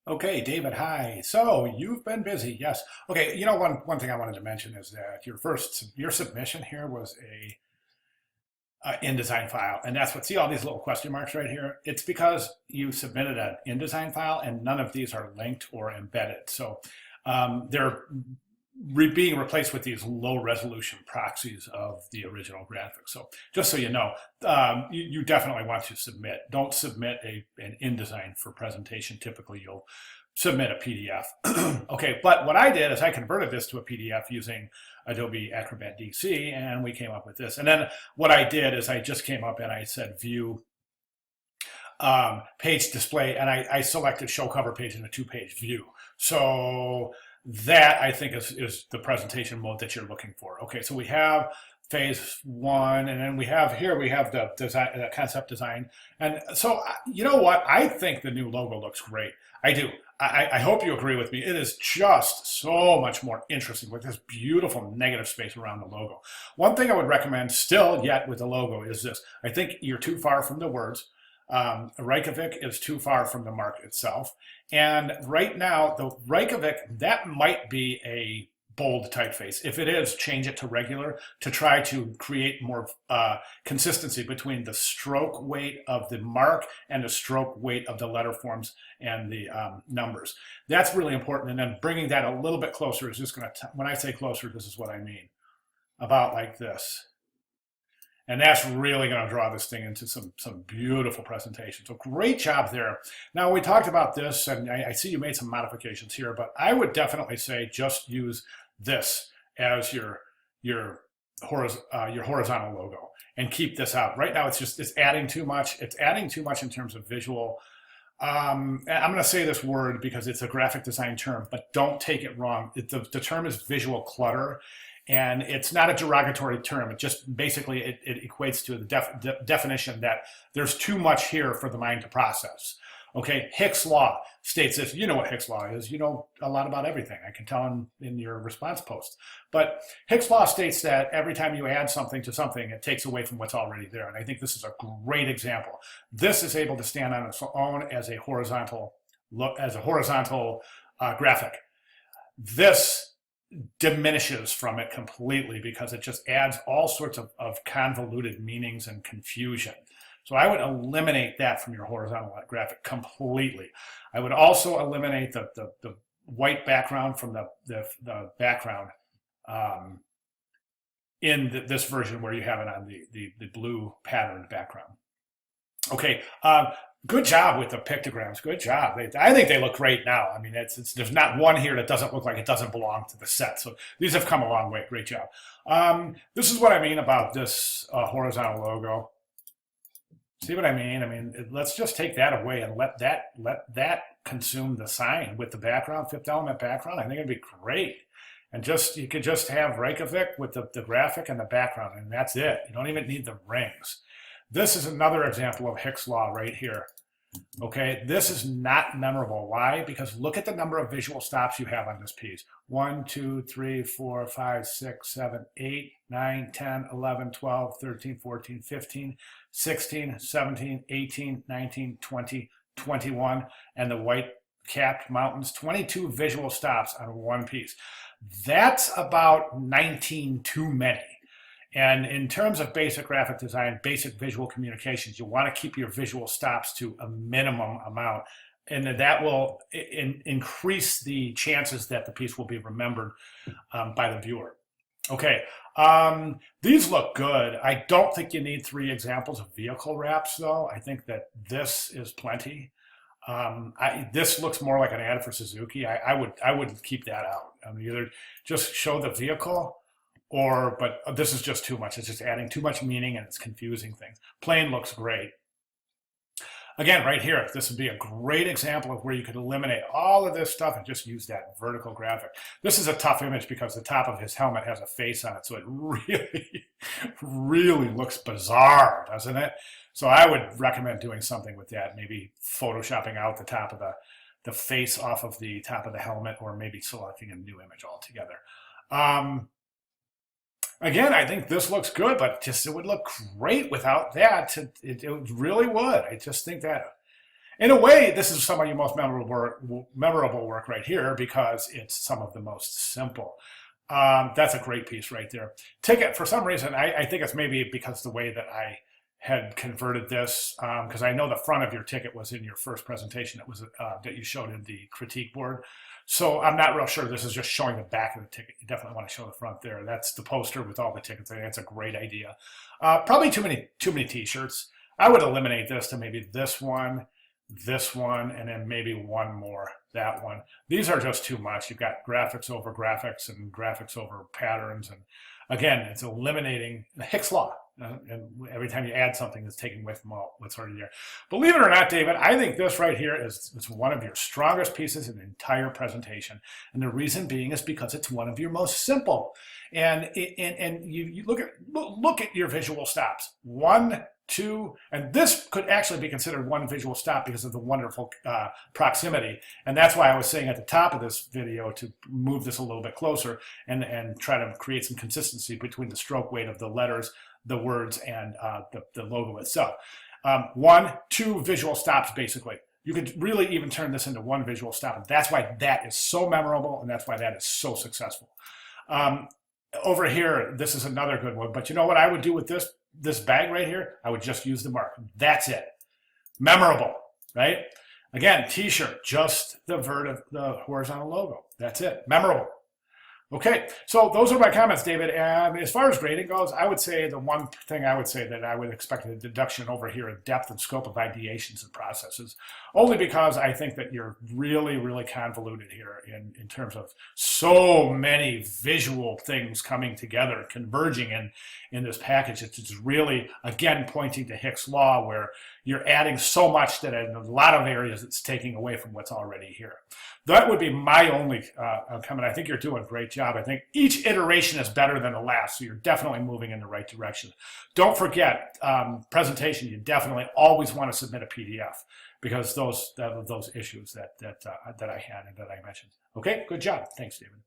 Okay, David, hi. So you've been busy, yes. Okay, one thing I wanted to mention is that your submission here was a InDesign file, and that's what, see all these little question marks right here? It's because you submitted an InDesign file, and none of these are linked or embedded. So they're being replaced with these low resolution proxies of the original graphics. So just so you know, you definitely want to submit. Don't submit an InDesign for presentation. Typically, you'll submit a PDF. Okay, but what I did is I converted this to a PDF using Adobe Acrobat DC, and we came up with this. And then what I did is I just came up and I said view page display, and I selected show cover page in a two-page view. So that I think is the presentation mode that you're looking for. Okay, so we have phase one, and then we have the design, the concept design. And so you know what? I think the new logo looks great. I do. I hope you agree with me. It is just so much more interesting with this beautiful negative space around the logo. One thing I would recommend still yet with the logo is this. I think you're too far from the words. Reykjavik is too far from the mark itself. And right now, the Reykjavik, that might be a bold typeface. If it is, change it to regular to try to create more consistency between the stroke weight of the mark and the stroke weight of the letter forms and the numbers. That's really important. And then bringing that a little bit closer is just going to, when I say closer, this is what I mean. About like this. And that's really going to draw this thing into some beautiful presentation. So great job there. Now we talked about this, and I see you made some modifications here, but I would definitely say just use this as your horizontal logo and keep this out. Right now it's adding too much. It's adding too much in terms of visual. I'm going to say this word because it's a graphic design term, but don't take it wrong. The term is visual clutter. And it's not a derogatory term. It just basically it equates to the definition that there's too much here for the mind to process. Okay, Hicks' law states this. You know what Hicks' law is. You know a lot about everything. I can tell in your response post. But Hicks' law states that every time you add something to something, it takes away from what's already there. And I think this is a great example. This is able to stand on its own as a horizontal graphic. This diminishes from it completely because it just adds all sorts of convoluted meanings and confusion. So I would eliminate that from your horizontal graphic completely. I would also eliminate the white background from the background in this version where you have it on the blue patterned background. Okay, good job with the pictograms. Good job. I think they look great now. I mean, there's not one here that doesn't look like it doesn't belong to the set. So these have come a long way. Great job. This is what I mean about this horizontal logo. See what I mean? I mean, let's just take that away and let that consume the sign with the background, fifth element background. I think it'd be great. And you could just have Reykjavik with the graphic and the background, and that's it. You don't even need the rings. This is another example of Hicks' law right here. Okay, this is not memorable. Why? Because look at the number of visual stops you have on this piece. 1, 2, 3, 4, 5, 6, 7, 8, 9, 10, 11, 12, 13, 14, 15, 16, 17, 18, 19, 20, 21, and the white capped mountains, 22 visual stops on one piece. That's about 19 too many. And in terms of basic graphic design, basic visual communications, you want to keep your visual stops to a minimum amount. And that will increase the chances that the piece will be remembered by the viewer. Okay, these look good. I don't think you need 3 examples of vehicle wraps, though. I think that this is plenty. This looks more like an ad for Suzuki. I would keep that out. I mean, either just show the vehicle, but this is just too much. It's just adding too much meaning and it's confusing things. Plain looks great. Again, right here, this would be a great example of where you could eliminate all of this stuff and just use that vertical graphic. This is a tough image because the top of his helmet has a face on it, so it really, really looks bizarre, doesn't it? So I would recommend doing something with that, maybe photoshopping out the top of the face off of the top of the helmet, or maybe selecting a new image altogether. Again, I think this looks good, but it would look great without that. It really would. I just think that. In a way, this is some of your most memorable work right here because it's some of the most simple. That's a great piece right there. Ticket, for some reason, I think it's maybe because the way that I had converted this, because I know the front of your ticket was in your first presentation that you showed in the critique board. So I'm not real sure this is just showing the back of the ticket. You definitely want to show the front there. That's the poster with all the tickets. I think that's a great idea. Probably too many t-shirts. I would eliminate this to maybe this one, and then maybe one more, that one. These are just too much. You've got graphics over graphics and graphics over patterns. And again, it's eliminating the Hicks law. And every time you add something, it's taken away from what's already there. Believe it or not, David, I think this right here is one of your strongest pieces in the entire presentation. And the reason being is because it's one of your most simple. And you look at your visual stops. 1, 2, and this could actually be considered one visual stop because of the wonderful proximity. And that's why I was saying at the top of this video to move this a little bit closer and try to create some consistency between the stroke weight of the letters, the words, and the logo itself. 1, 2 visual stops, basically. You could really even turn this into one visual stop. And that's why that is so memorable, and that's why that is so successful. Over here, this is another good one. But you know what I would do with this bag right here? I would just use the mark. That's it. Memorable, right? Again, t-shirt, just the horizontal logo. That's it. Memorable. Okay, so those are my comments, David. And as far as grading goes, I would say the one thing I would say that I would expect a deduction over here in depth and scope of ideations and processes, only because I think that you're really, really convoluted here in terms of so many visual things coming together, converging in this package. It's really, again, pointing to Hicks' law, where you're adding so much that in a lot of areas it's taking away from what's already here. That would be my only comment. I think you're doing a great job. I think each iteration is better than the last, so you're definitely moving in the right direction. Don't forget, presentation, you definitely always want to submit a PDF because those issues that I had and that I mentioned. Okay, good job. Thanks, David.